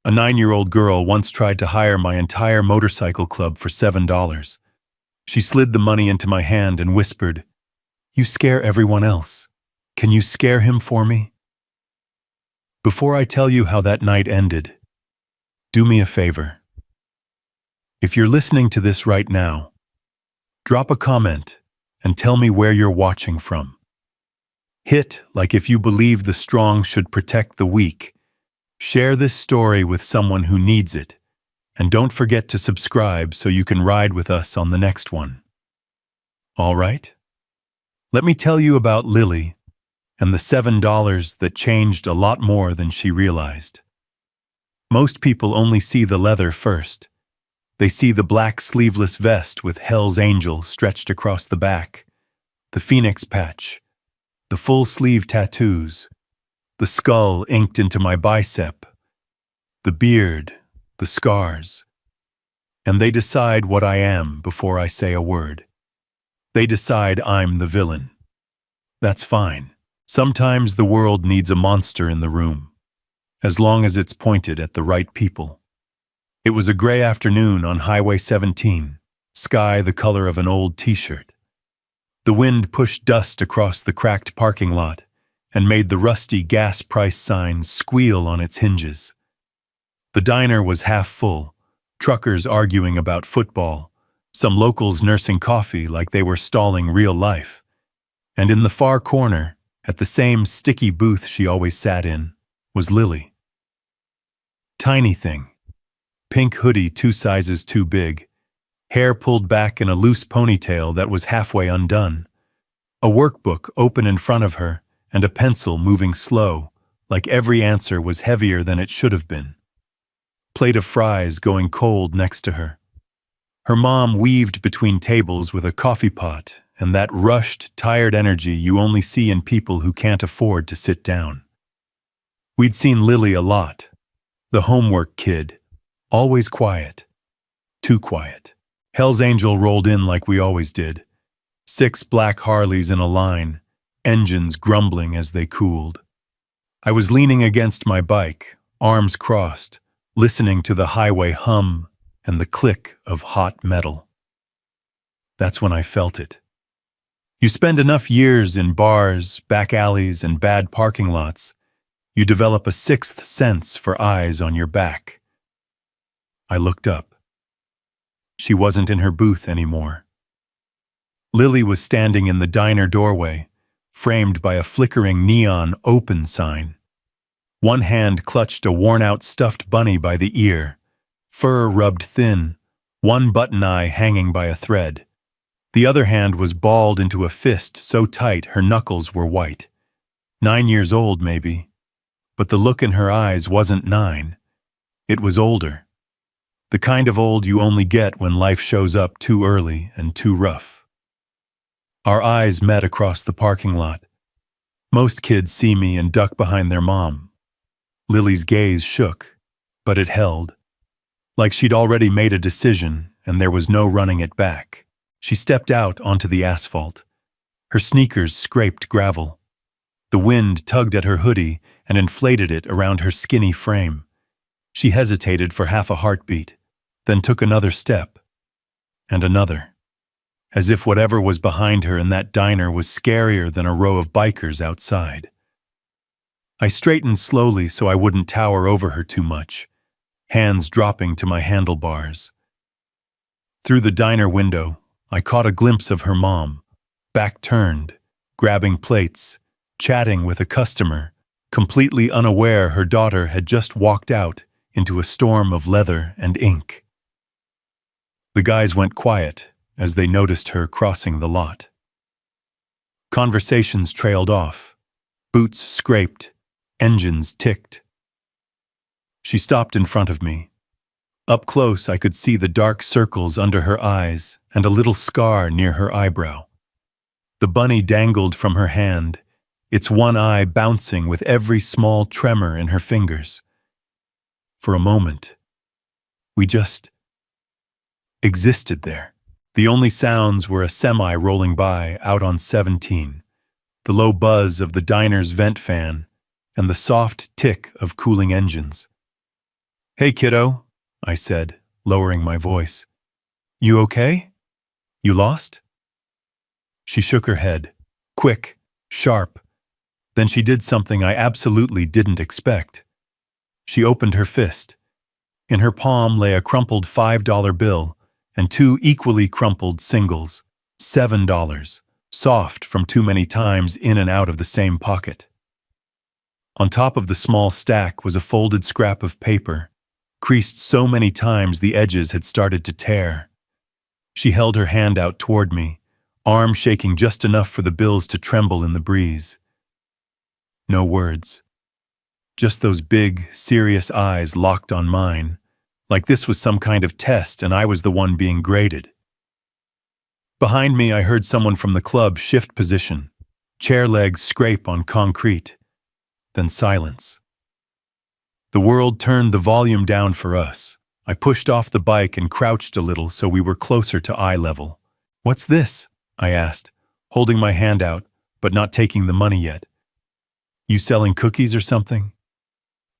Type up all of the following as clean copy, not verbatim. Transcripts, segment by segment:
A 9-year-old girl once tried to hire my entire motorcycle club for $7. She slid the money into my hand and whispered, "You scare everyone else. Can you scare him for me?" Before I tell you how that night ended, do me a favor. If you're listening to this right now, drop a comment and tell me where you're watching from. Hit like if you believe the strong should protect the weak. Share this story with someone who needs it. And don't forget to subscribe so you can ride with us on the next one. All right? Let me tell you about Lily and the $7 that changed a lot more than she realized. Most people only see the leather first. They see the black sleeveless vest with Hell's Angel stretched across the back, the phoenix patch, the full-sleeve tattoos, the skull inked into my bicep, the beard, the scars. And they decide what I am before I say a word. They decide I'm the villain. That's fine. Sometimes the world needs a monster in the room, as long as it's pointed at the right people. It was a gray afternoon on Highway 17, sky the color of an old t-shirt. The wind pushed dust across the cracked parking lot and made the rusty gas price sign squeal on its hinges. The diner was half full, truckers arguing about football, some locals nursing coffee like they were stalling real life. And in the far corner, at the same sticky booth she always sat in, was Lily. Tiny thing. Pink hoodie 2 sizes too big, hair pulled back in a loose ponytail that was halfway undone, a workbook open in front of her, and a pencil moving slow, like every answer was heavier than it should have been. Plate of fries going cold next to her. Her mom weaved between tables with a coffee pot and that rushed, tired energy you only see in people who can't afford to sit down. We'd seen Lily a lot, the homework kid, always quiet. Too quiet. Hell's Angel rolled in like we always did. 6 black Harleys in a line, engines grumbling as they cooled. I was leaning against my bike, arms crossed, listening to the highway hum and the click of hot metal. That's when I felt it. You spend enough years in bars, back alleys, and bad parking lots, you develop a 6th sense for eyes on your back. I looked up. She wasn't in her booth anymore. Lily was standing in the diner doorway, framed by a flickering neon open sign. One hand clutched a worn-out stuffed bunny by the ear, fur rubbed thin, one button eye hanging by a thread. The other hand was balled into a fist so tight her knuckles were white. 9 years old, maybe. But the look in her eyes wasn't 9. It was older. The kind of old you only get when life shows up too early and too rough. Our eyes met across the parking lot. Most kids see me and duck behind their mom. Lily's gaze shook, but it held. Like she'd already made a decision and there was no running it back. She stepped out onto the asphalt. Her sneakers scraped gravel. The wind tugged at her hoodie and inflated it around her skinny frame. She hesitated for half a heartbeat, then took another step, and another, as if whatever was behind her in that diner was scarier than a row of bikers outside. I straightened slowly so I wouldn't tower over her too much, hands dropping to my handlebars. Through the diner window, I caught a glimpse of her mom, back turned, grabbing plates, chatting with a customer, completely unaware her daughter had just walked out into a storm of leather and ink. The guys went quiet as they noticed her crossing the lot. Conversations trailed off. Boots scraped. Engines ticked. She stopped in front of me. Up close, I could see the dark circles under her eyes and a little scar near her eyebrow. The bunny dangled from her hand, its one eye bouncing with every small tremor in her fingers. For a moment, we just existed there. The only sounds were a semi rolling by out on 17, the low buzz of the diner's vent fan, and the soft tick of cooling engines. Hey, kiddo, I said, lowering my voice. You okay? You lost? She shook her head. Quick, sharp. Then she did something I absolutely didn't expect. She opened her fist. In her palm lay a crumpled $5 bill and two equally crumpled singles, $7, soft from too many times in and out of the same pocket. On top of the small stack was a folded scrap of paper, creased so many times the edges had started to tear. She held her hand out toward me, arm shaking just enough for the bills to tremble in the breeze. No words. Just those big, serious eyes locked on mine, like this was some kind of test and I was the one being graded. Behind me, I heard someone from the club shift position, chair legs scrape on concrete, then silence. The world turned the volume down for us. I pushed off the bike and crouched a little so we were closer to eye level. What's this? I asked, holding my hand out, but not taking the money yet. You selling cookies or something?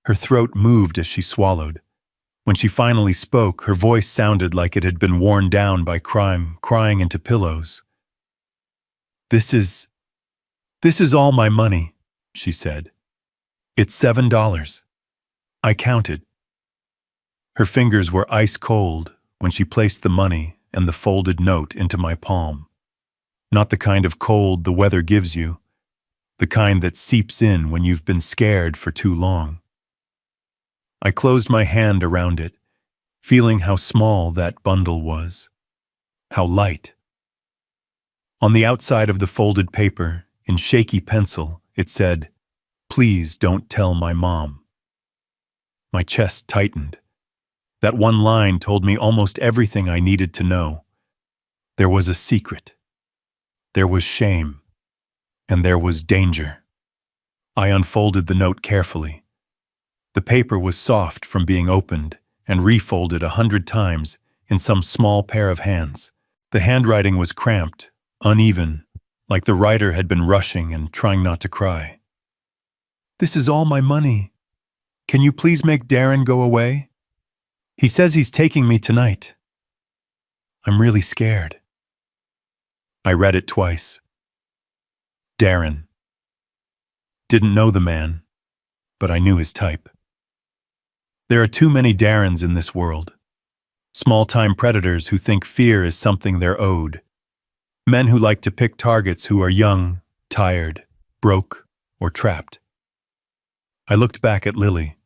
Her throat moved as she swallowed. When she finally spoke, her voice sounded like it had been worn down by crying into pillows. This is all my money, she said. It's $7. I counted. Her fingers were ice cold when she placed the money and the folded note into my palm. Not the kind of cold the weather gives you, the kind that seeps in when you've been scared for too long. I closed my hand around it, feeling how small that bundle was, how light. On the outside of the folded paper, in shaky pencil, it said, "Please don't tell my mom." My chest tightened. That one line told me almost everything I needed to know. There was a secret. There was shame. And there was danger. I unfolded the note carefully. The paper was soft from being opened and refolded 100 times in some small pair of hands. The handwriting was cramped, uneven, like the writer had been rushing and trying not to cry. This is all my money. Can you please make Darren go away? He says he's taking me tonight. I'm really scared. I read it twice. Darren. Didn't know the man, but I knew his type. There are too many Darrens in this world. Small-time predators who think fear is something they're owed. Men who like to pick targets who are young, tired, broke, or trapped. I looked back at Lily.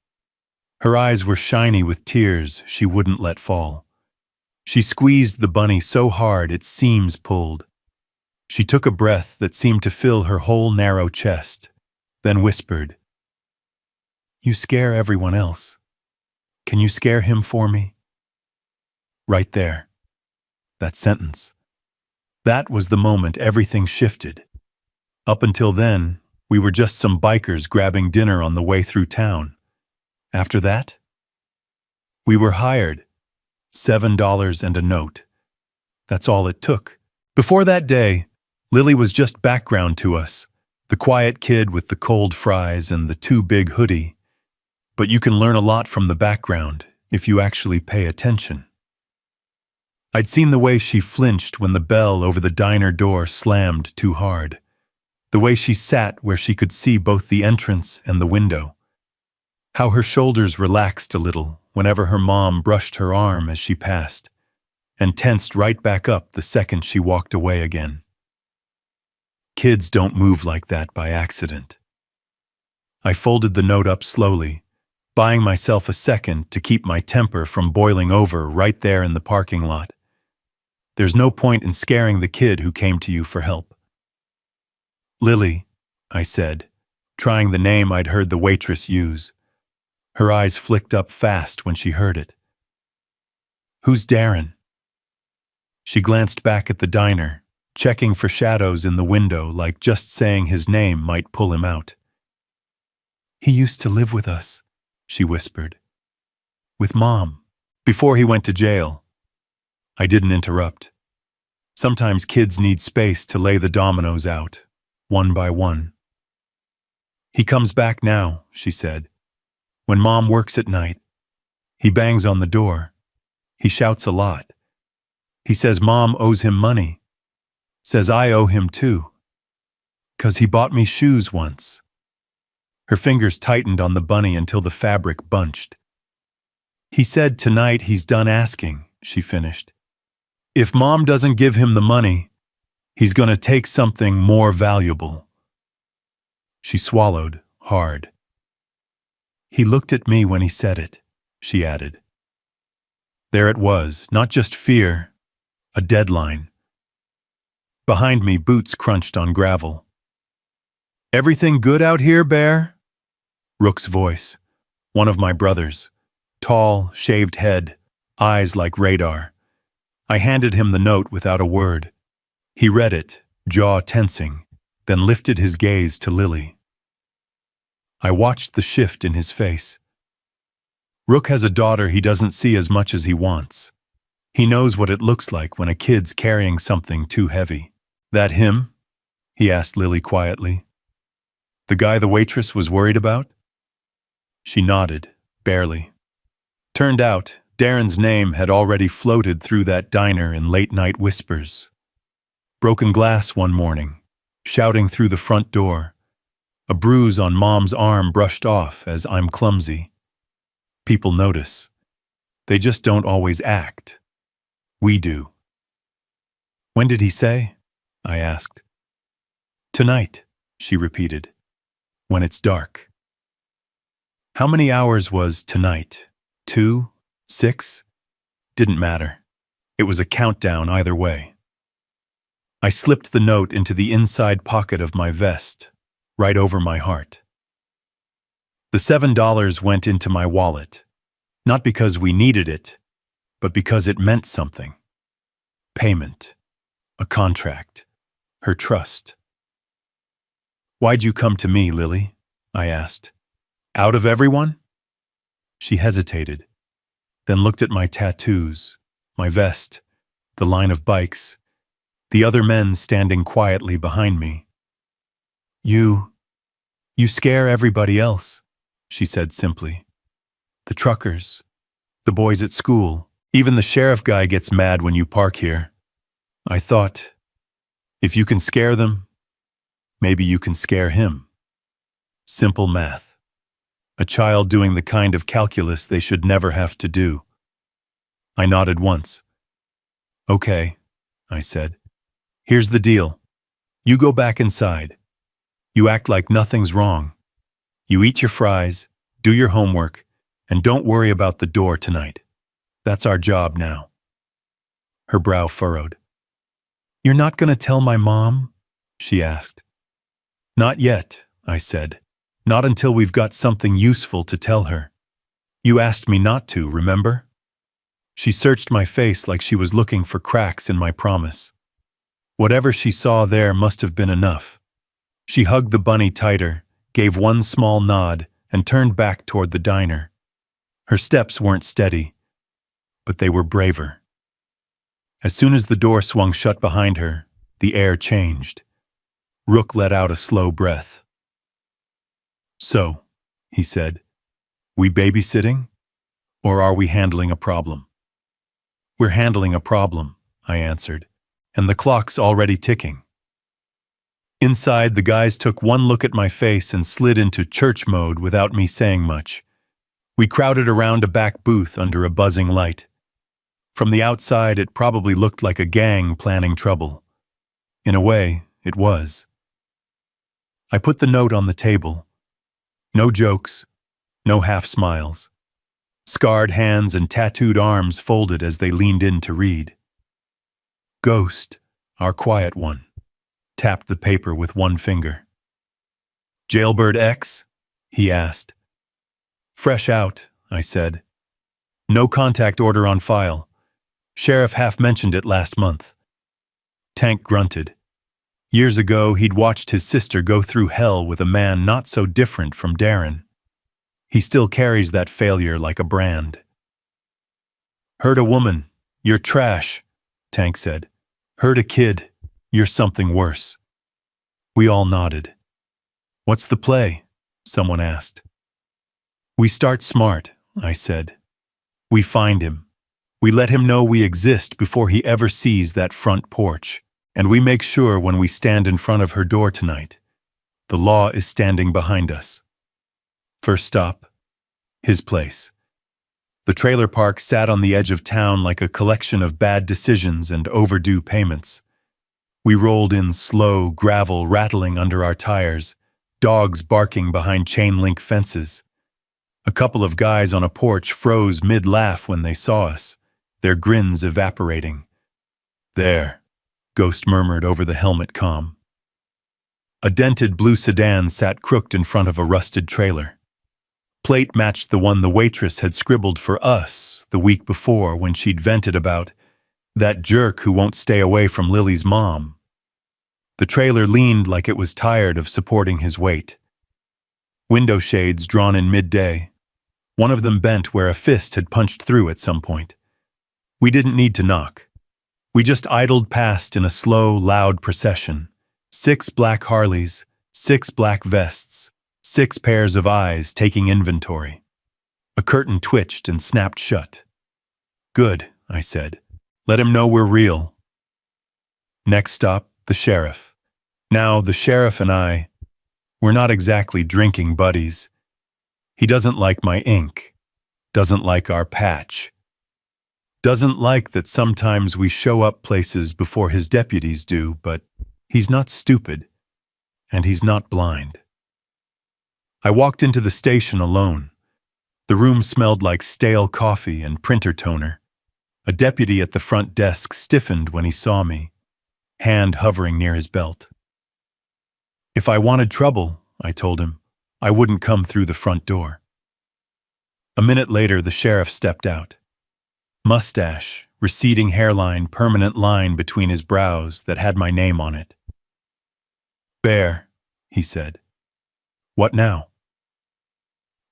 Her eyes were shiny with tears she wouldn't let fall. She squeezed the bunny so hard its seams pulled. She took a breath that seemed to fill her whole narrow chest, then whispered, "You scare everyone else. Can you scare him for me?" Right there. That sentence. That was the moment everything shifted. Up until then, we were just some bikers grabbing dinner on the way through town. After that, we were hired. $7 and a note. That's all it took. Before that day, Lily was just background to us, the quiet kid with the cold fries and the too big hoodie. But you can learn a lot from the background if you actually pay attention. I'd seen the way she flinched when the bell over the diner door slammed too hard. The way she sat where she could see both the entrance and the window. How her shoulders relaxed a little whenever her mom brushed her arm as she passed, and tensed right back up the second she walked away again. Kids don't move like that by accident. I folded the note up slowly, buying myself a second to keep my temper from boiling over right there in the parking lot. There's no point in scaring the kid who came to you for help. "Lily," I said, trying the name I'd heard the waitress use. Her eyes flicked up fast when she heard it. "Who's Darren?" She glanced back at the diner, checking for shadows in the window like just saying his name might pull him out. "He used to live with us," she whispered. "With Mom, before he went to jail." I didn't interrupt. Sometimes kids need space to lay the dominoes out, one by one. "He comes back now," she said, "when Mom works at night. He bangs on the door. He shouts a lot. He says Mom owes him money. Says I owe him too. 'Cause he bought me shoes once. Her fingers tightened on the bunny until the fabric bunched. He said tonight he's done asking, she finished. If Mom doesn't give him the money, he's gonna take something more valuable. She swallowed hard. He looked at me when he said it, she added. There it was, not just fear, a deadline. Behind me, boots crunched on gravel. Everything good out here, Bear? Rook's voice, one of my brothers, tall, shaved head, eyes like radar. I handed him the note without a word. He read it, jaw tensing, then lifted his gaze to Lily. I watched the shift in his face. Rook has a daughter he doesn't see as much as he wants. He knows what it looks like when a kid's carrying something too heavy. That him? He asked Lily quietly. The guy the waitress was worried about? She nodded, barely. Turned out, Darren's name had already floated through that diner in late-night whispers. Broken glass one morning, shouting through the front door. A bruise on Mom's arm brushed off as I'm clumsy. People notice. They just don't always act. We do. When did he say? I asked. Tonight, she repeated. When it's dark. How many hours was tonight? 2? 6? Didn't matter. It was a countdown either way. I slipped the note into the inside pocket of my vest, right over my heart. The $7 went into my wallet, not because we needed it, but because it meant something. Payment, a contract, her trust. Why'd you come to me, Lily? I asked. Out of everyone? She hesitated, then looked at my tattoos, my vest, the line of bikes, the other men standing quietly behind me. You scare everybody else, she said simply. The truckers, the boys at school, even the sheriff guy gets mad when you park here. I thought, if you can scare them, maybe you can scare him. Simple math. A child doing the kind of calculus they should never have to do. I nodded once. Okay, I said. Here's the deal. You go back inside. You act like nothing's wrong. You eat your fries, do your homework, and don't worry about the door tonight. That's our job now. Her brow furrowed. You're not going to tell my mom? She asked. Not yet, I said. Not until we've got something useful to tell her. You asked me not to, remember? She searched my face like she was looking for cracks in my promise. Whatever she saw there must have been enough. She hugged the bunny tighter, gave one small nod, and turned back toward the diner. Her steps weren't steady, but they were braver. As soon as the door swung shut behind her, the air changed. Rook let out a slow breath. So, he said, we babysitting? Or are we handling a problem? We're handling a problem, I answered, and the clock's already ticking. Inside, the guys took one look at my face and slid into church mode without me saying much. We crowded around a back booth under a buzzing light. From the outside, it probably looked like a gang planning trouble. In a way, it was. I put the note on the table. No jokes, no half smiles. Scarred hands and tattooed arms folded as they leaned in to read. Ghost, our quiet one, tapped the paper with one finger. Jailbird X? He asked. Fresh out, I said. No contact order on file. Sheriff half mentioned it last month. Tank grunted. Years ago, he'd watched his sister go through hell with a man not so different from Darren. He still carries that failure like a brand. Hurt a woman, you're trash, Tank said. Hurt a kid, you're something worse. We all nodded. What's the play? Someone asked. We start smart, I said. We find him. We let him know we exist before he ever sees that front porch, and we make sure when we stand in front of her door tonight, the law is standing behind us. First stop, his place. The trailer park sat on the edge of town like a collection of bad decisions and overdue payments. We rolled in slow, gravel rattling under our tires, dogs barking behind chain-link fences. A couple of guys on a porch froze mid-laugh when they saw us, their grins evaporating. "There," Ghost murmured over the helmet comm. A dented blue sedan sat crooked in front of a rusted trailer. Plate matched the one the waitress had scribbled for us the week before when she'd vented about that jerk who won't stay away from Lily's mom. The trailer leaned like it was tired of supporting his weight. Window shades drawn in midday. One of them bent where a fist had punched through at some point. We didn't need to knock. We just idled past in a slow, loud procession. 6 black Harleys, 6 black vests, 6 pairs of eyes taking inventory. A curtain twitched and snapped shut. "Good," I said. "Let him know we're real." Next stop, the sheriff. Now, the sheriff and we're not exactly drinking buddies. He doesn't like my ink, doesn't like our patch, doesn't like that sometimes we show up places before his deputies do, but he's not stupid, and he's not blind. I walked into the station alone. The room smelled like stale coffee and printer toner. A deputy at the front desk stiffened when he saw me, hand hovering near his belt. If I wanted trouble, I told him, I wouldn't come through the front door. A minute later, the sheriff stepped out. Mustache, receding hairline, permanent line between his brows that had my name on it. "Bear," he said. "What now?"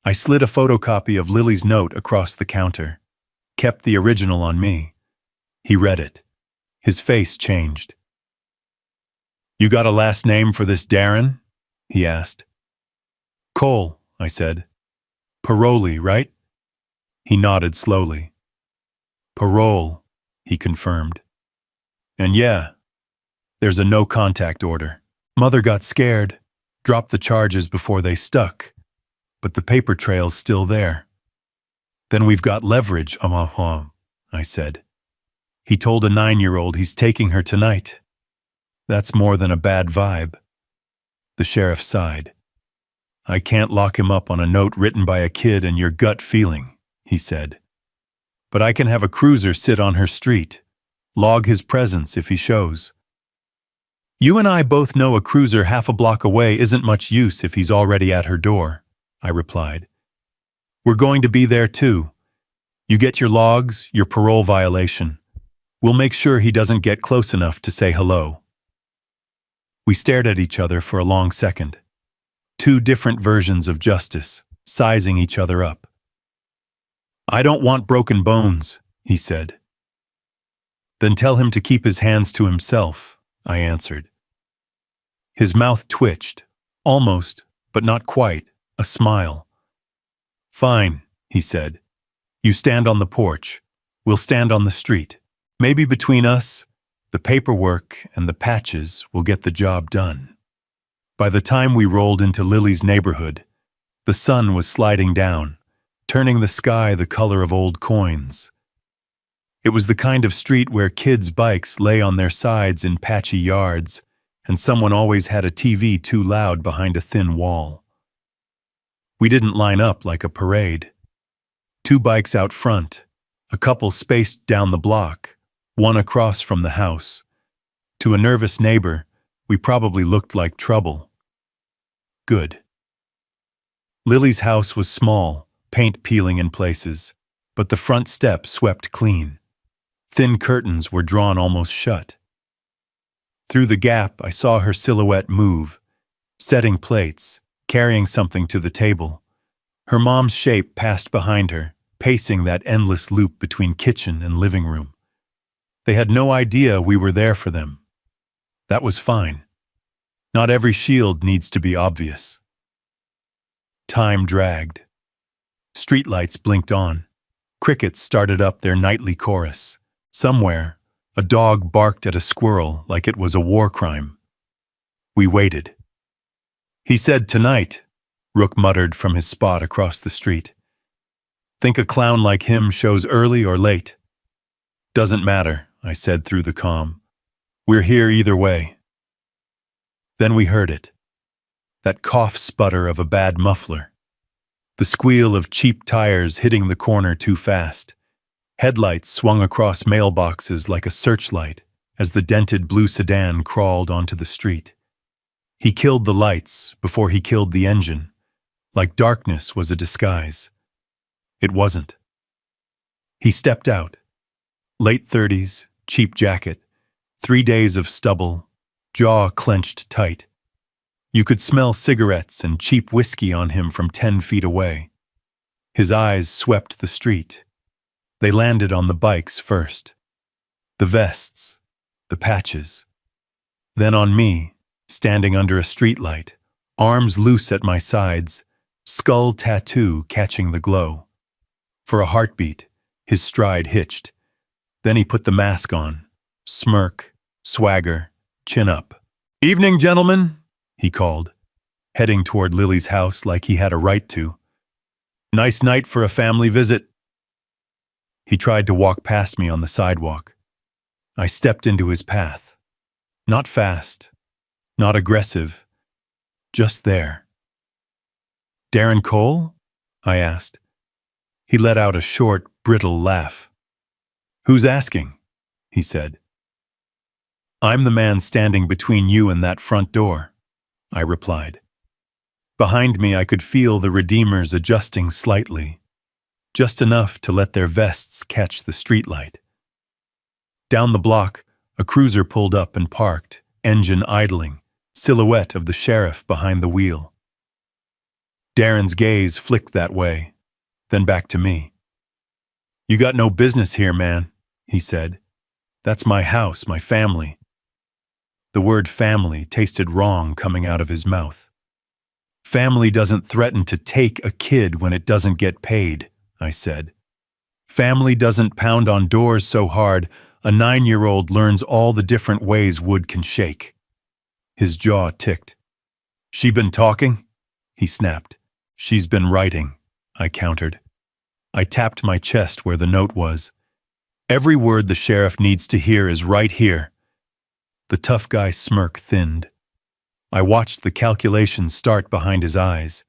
I slid a photocopy of Lily's note across the counter, kept the original on me. He read it. His face changed. "You got a last name for this Darren?" he asked. "Cole," I said. "Paroli, right?" He nodded slowly. "Parole," he confirmed. "And yeah, there's a no-contact order. Mother got scared, dropped the charges before they stuck, but the paper trail's still there." "Then we've got leverage, I said. "He told a 9-year-old he's taking her tonight. That's more than a bad vibe." The sheriff sighed. "I can't lock him up on a note written by a kid and your gut feeling," he said. "But I can have a cruiser sit on her street, log his presence if he shows." "You and I both know a cruiser half a block away isn't much use if he's already at her door," I replied. "We're going to be there too. You get your logs, your parole violation. We'll make sure he doesn't get close enough to say hello." We stared at each other for a long second. 2 different versions of justice, sizing each other up. "I don't want broken bones," he said. "Then tell him to keep his hands to himself," I answered. His mouth twitched, almost, but not quite, a smile. "Fine," he said. "You stand on the porch. We'll stand on the street. Maybe between us, the paperwork and the patches will get the job done." By the time we rolled into Lily's neighborhood, the sun was sliding down, turning the sky the color of old coins. It was the kind of street where kids' bikes lay on their sides in patchy yards, and someone always had a TV too loud behind a thin wall. We didn't line up like a parade. 2 bikes out front, a couple spaced down the block, one across from the house. To a nervous neighbor, we probably looked like trouble. Good. Lily's house was small, paint peeling in places, but the front step swept clean. Thin curtains were drawn almost shut. Through the gap, I saw her silhouette move, setting plates, carrying something to the table. Her mom's shape passed behind her, pacing that endless loop between kitchen and living room. They had no idea we were there for them. That was fine. Not every shield needs to be obvious. Time dragged. Streetlights blinked on. Crickets started up their nightly chorus. Somewhere, a dog barked at a squirrel like it was a war crime. We waited. "He said tonight," Rook muttered from his spot across the street. "Think a clown like him shows early or late?" "Doesn't matter," I said through the calm. "We're here either way." Then we heard it. That cough sputter of a bad muffler. The squeal of cheap tires hitting the corner too fast. Headlights swung across mailboxes like a searchlight as the dented blue sedan crawled onto the street. He killed the lights before he killed the engine, like darkness was a disguise. It wasn't. He stepped out. Late 30s, cheap jacket, 3 days of stubble, jaw clenched tight. You could smell cigarettes and cheap whiskey on him from 10 feet away. His eyes swept the street. They landed on the bikes first. The vests, the patches. Then on me, standing under a streetlight, arms loose at my sides, skull tattoo catching the glow. For a heartbeat, his stride hitched. Then he put the mask on. Smirk, swagger, chin up. "Evening, gentlemen," he called, heading toward Lily's house like he had a right to. "Nice night for a family visit." He tried to walk past me on the sidewalk. I stepped into his path. Not fast, not aggressive, just there. "Darren Cole?" I asked. He let out a short, brittle laugh. "Who's asking?" he said. "I'm the man standing between you and that front door," I replied. Behind me, I could feel the Redeemers adjusting slightly, just enough to let their vests catch the streetlight. Down the block, a cruiser pulled up and parked, engine idling, silhouette of the sheriff behind the wheel. Darren's gaze flicked that way, then back to me. "You got no business here, man," he said. "That's my house, my family." The word family tasted wrong coming out of his mouth. "Family doesn't threaten to take a kid when it doesn't get paid," I said. "Family doesn't pound on doors so hard a 9-year-old learns all the different ways wood can shake." His jaw ticked. "She been talking?" he snapped. "She's been writing," I countered. I tapped my chest where the note was. "Every word the sheriff needs to hear is right here." The tough guy's smirk thinned. I watched the calculations start behind his eyes.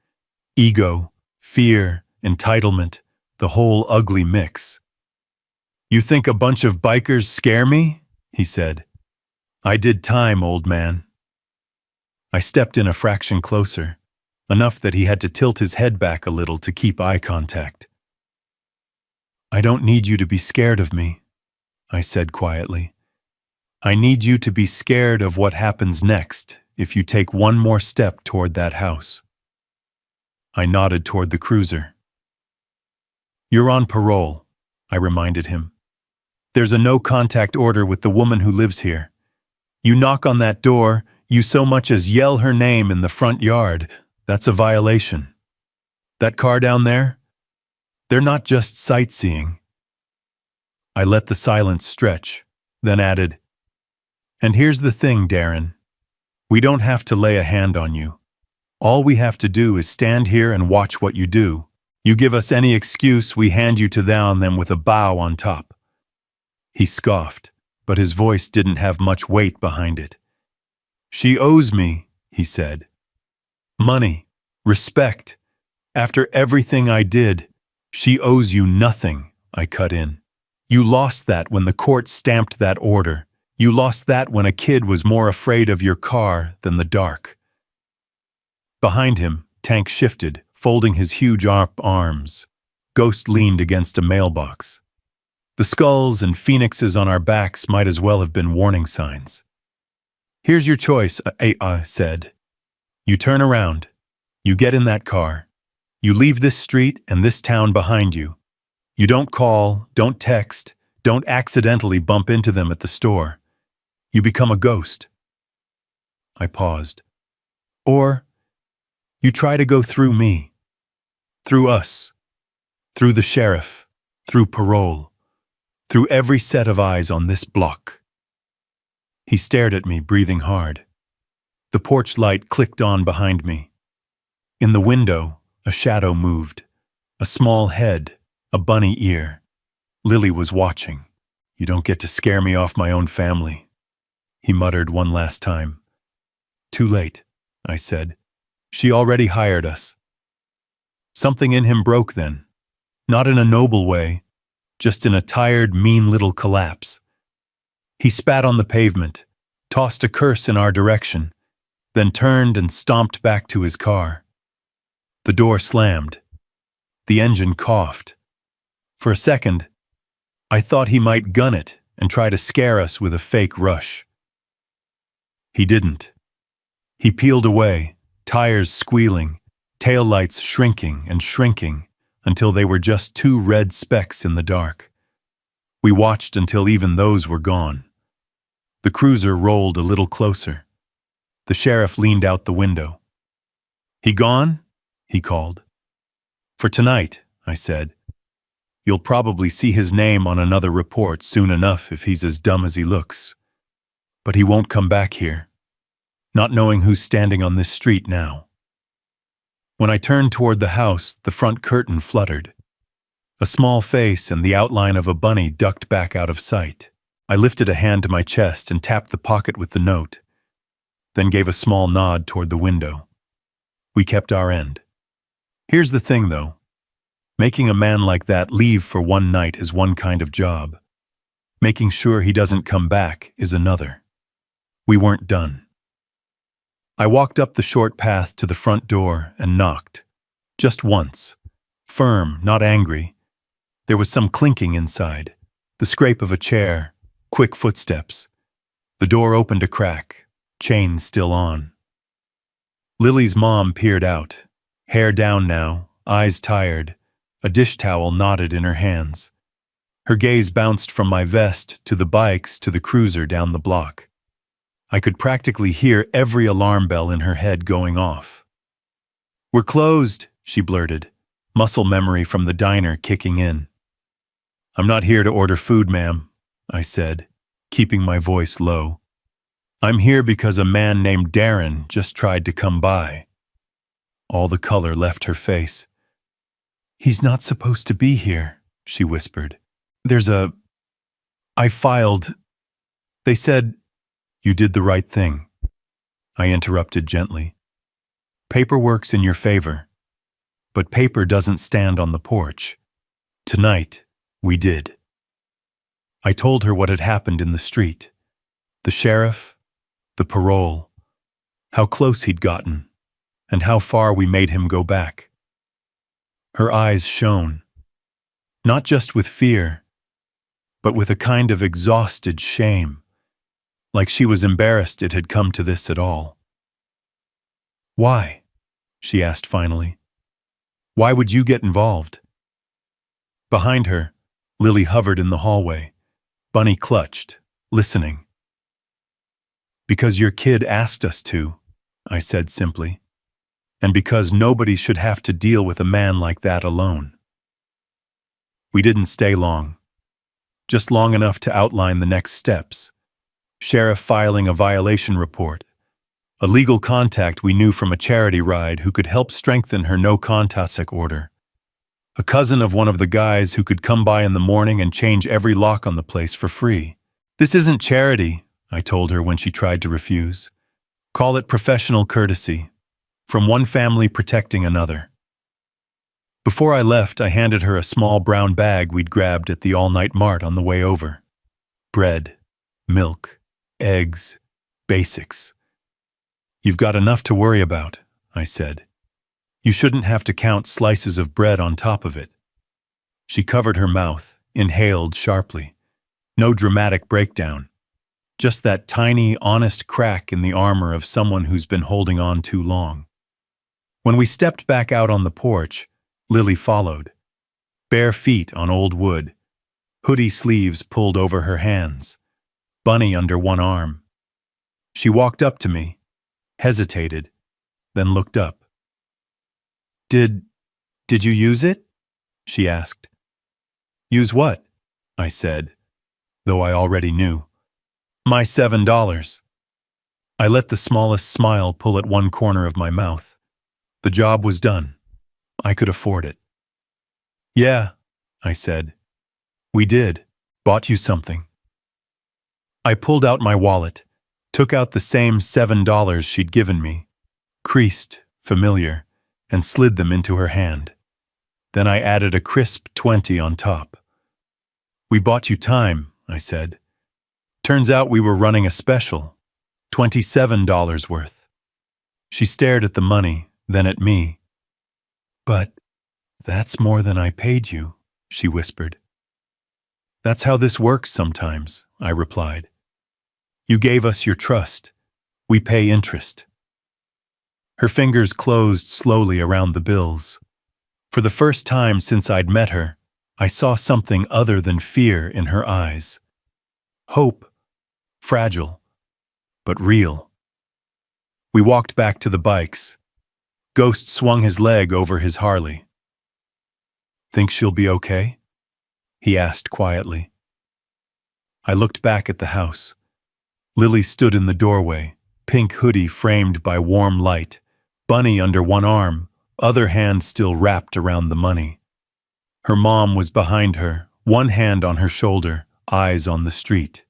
Ego, fear, entitlement, the whole ugly mix. "You think a bunch of bikers scare me?" he said. "I did time, old man." I stepped in a fraction closer, enough that he had to tilt his head back a little to keep eye contact. "I don't need you to be scared of me," I said quietly. "I need you to be scared of what happens next if you take one more step toward that house." I nodded toward the cruiser. "You're on parole," I reminded him. "There's a no-contact order with the woman who lives here. You knock on that door, you so much as yell her name in the front yard, that's a violation. That car down there? They're not just sightseeing." I let the silence stretch, then added, "And here's the thing, Darren. We don't have to lay a hand on you. All we have to do is stand here and watch what you do. You give us any excuse, we hand you to them with a bow on top." He scoffed, but his voice didn't have much weight behind it. "She owes me," he said. "Money, respect. After everything I did, she owes you nothing," I cut in. "You lost that when the court stamped that order. You lost that when a kid was more afraid of your car than the dark." Behind him, Tank shifted, folding his huge arms. Ghost leaned against a mailbox. The skulls and phoenixes on our backs might as well have been warning signs. "Here's your choice," I said. "You turn around. You get in that car. You leave this street and this town behind you. You don't call, don't text, don't accidentally bump into them at the store. You become a ghost." I paused. "Or you try to go through me. Through us. Through the sheriff. through parole, through every set of eyes on this block. He stared at me, breathing hard. The porch light clicked on behind me. In the window, a shadow moved. A small head, a bunny ear. Lily was watching. "You don't get to scare me off my own family," he muttered one last time. "Too late," I said. "She already hired us." Something in him broke then. Not in a noble way, just in a tired, mean little collapse. He spat on the pavement, tossed a curse in our direction, then turned and stomped back to his car. The door slammed. The engine coughed. For a second, I thought he might gun it and try to scare us with a fake rush. He didn't. He peeled away, tires squealing, taillights shrinking and shrinking until they were just two red specks in the dark. We watched until even those were gone. The cruiser rolled a little closer. The sheriff leaned out the window. "He gone?" he called. "For tonight," I said. "You'll probably see his name on another report soon enough if he's as dumb as he looks. But he won't come back here, not knowing who's standing on this street now." When I turned toward the house, the front curtain fluttered. A small face and the outline of a bunny ducked back out of sight. I lifted a hand to my chest and tapped the pocket with the note, then gave a small nod toward the window. We kept our end. Here's the thing, though. Making a man like that leave for one night is one kind of job. Making sure he doesn't come back is another. We weren't done. I walked up the short path to the front door and knocked. Just once. Firm, not angry. There was some clinking inside. The scrape of a chair. Quick footsteps. The door opened a crack. Chain still on. Lily's mom peered out. Hair down now, eyes tired, a dish towel knotted in her hands. Her gaze bounced from my vest to the bikes to the cruiser down the block. I could practically hear every alarm bell in her head going off. "We're closed," she blurted, muscle memory from the diner kicking in. "I'm not here to order food, ma'am," I said, keeping my voice low. "I'm here because a man named Darren just tried to come by." All the color left her face. "He's not supposed to be here," she whispered. I filed. They said, "You did the right thing," I interrupted gently. "Paperwork's in your favor, but paper doesn't stand on the porch. Tonight, we did." I told her what had happened in the street. The sheriff, the parole, how close he'd gotten, and how far we made him go back. Her eyes shone, not just with fear, but with a kind of exhausted shame, like she was embarrassed it had come to this at all. "Why?" she asked finally. "Why would you get involved?" Behind her, Lily hovered in the hallway. Bunny clutched, listening. "Because your kid asked us to," I said simply. "And because nobody should have to deal with a man like that alone." We didn't stay long. Just long enough to outline the next steps. Sheriff filing a violation report. A legal contact we knew from a charity ride who could help strengthen her no-contact order. A cousin of one of the guys who could come by in the morning and change every lock on the place for free. "This isn't charity," I told her when she tried to refuse. "Call it professional courtesy. From one family protecting another." Before I left, I handed her a small brown bag we'd grabbed at the all-night mart on the way over. Bread, milk, eggs, basics. "You've got enough to worry about," I said. "You shouldn't have to count slices of bread on top of it." She covered her mouth, inhaled sharply. No dramatic breakdown. Just that tiny, honest crack in the armor of someone who's been holding on too long. When we stepped back out on the porch, Lily followed. Bare feet on old wood, hoodie sleeves pulled over her hands, Bunny under one arm. She walked up to me, hesitated, then looked up. Did you use it?" she asked. Use what? I said, though I already knew. My $7. I let the smallest smile pull at one corner of my mouth. The job was done. I could afford it. Yeah, I said. We did. Bought you something. I pulled out my wallet, took out the same $7 she'd given me, creased, familiar, and slid them into her hand. Then I added a crisp 20 on top. We bought you time, I said. Turns out we were running a special, $27 worth. She stared at the money, then at me. But that's more than I paid you, she whispered. That's how this works sometimes, I replied. You gave us your trust. We pay interest. Her fingers closed slowly around the bills. For the first time since I'd met her, I saw something other than fear in her eyes. Hope, fragile, but real. We walked back to the bikes. Ghost swung his leg over his Harley. Think she'll be okay? He asked quietly. I looked back at the house. Lily stood in the doorway, pink hoodie framed by warm light, bunny under one arm, other hand still wrapped around the money. Her mom was behind her, one hand on her shoulder, eyes on the street.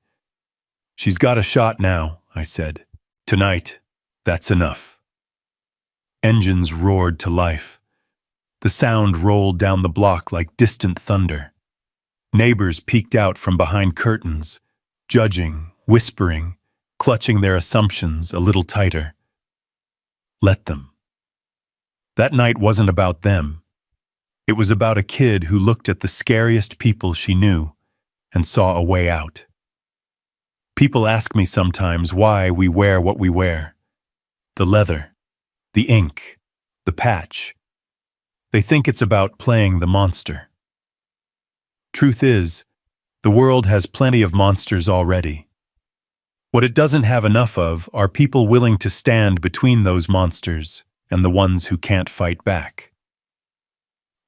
She's got a shot now, I said. Tonight, that's enough. Engines roared to life. The sound rolled down the block like distant thunder. Neighbors peeked out from behind curtains, judging, whispering, clutching their assumptions a little tighter. Let them. That night wasn't about them. It was about a kid who looked at the scariest people she knew and saw a way out. People ask me sometimes why we wear what we wear. The leather, the ink, the patch. They think it's about playing the monster. Truth is, the world has plenty of monsters already. What it doesn't have enough of are people willing to stand between those monsters and the ones who can't fight back.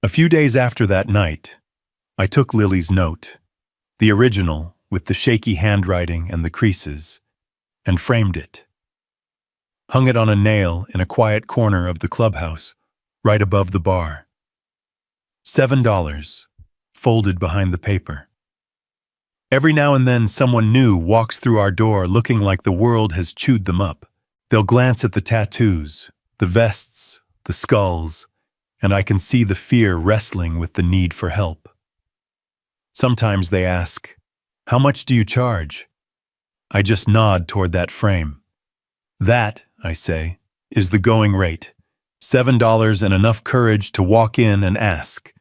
A few days after that night, I took Lily's note, the original with the shaky handwriting and the creases, and framed it. Hung it on a nail in a quiet corner of the clubhouse, right above the bar. $7, folded behind the paper. Every now and then someone new walks through our door looking like the world has chewed them up. They'll glance at the tattoos, the vests, the skulls, and I can see the fear wrestling with the need for help. Sometimes they ask, "How much do you charge?" I just nod toward that frame. That, I say, is the going rate. $7 and enough courage to walk in and ask.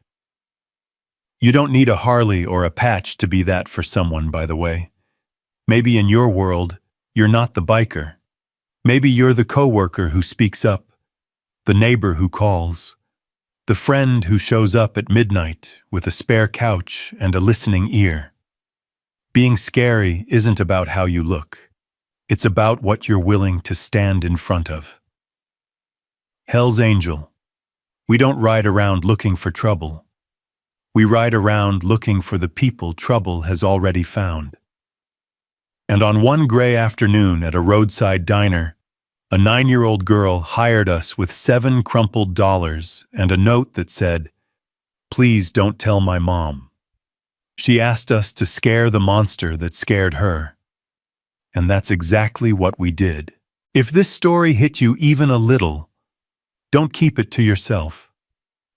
You don't need a Harley or a patch to be that for someone, by the way. Maybe in your world, you're not the biker. Maybe you're the coworker who speaks up, the neighbor who calls, the friend who shows up at midnight with a spare couch and a listening ear. Being scary isn't about how you look. It's about what you're willing to stand in front of. Hell's Angel. We don't ride around looking for trouble. We ride around looking for the people trouble has already found. And on one gray afternoon at a roadside diner, a 9-year-old girl hired us with 7 crumpled dollars and a note that said, "Please don't tell my mom." She asked us to scare the monster that scared her. And that's exactly what we did. If this story hit you even a little, don't keep it to yourself.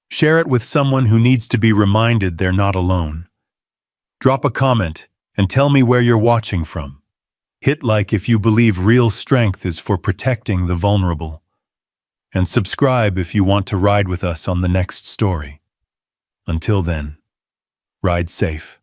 Share it with someone who needs to be reminded they're not alone. Drop a comment and tell me where you're watching from. Hit like if you believe real strength is for protecting the vulnerable. And subscribe if you want to ride with us on the next story. Until then, ride safe.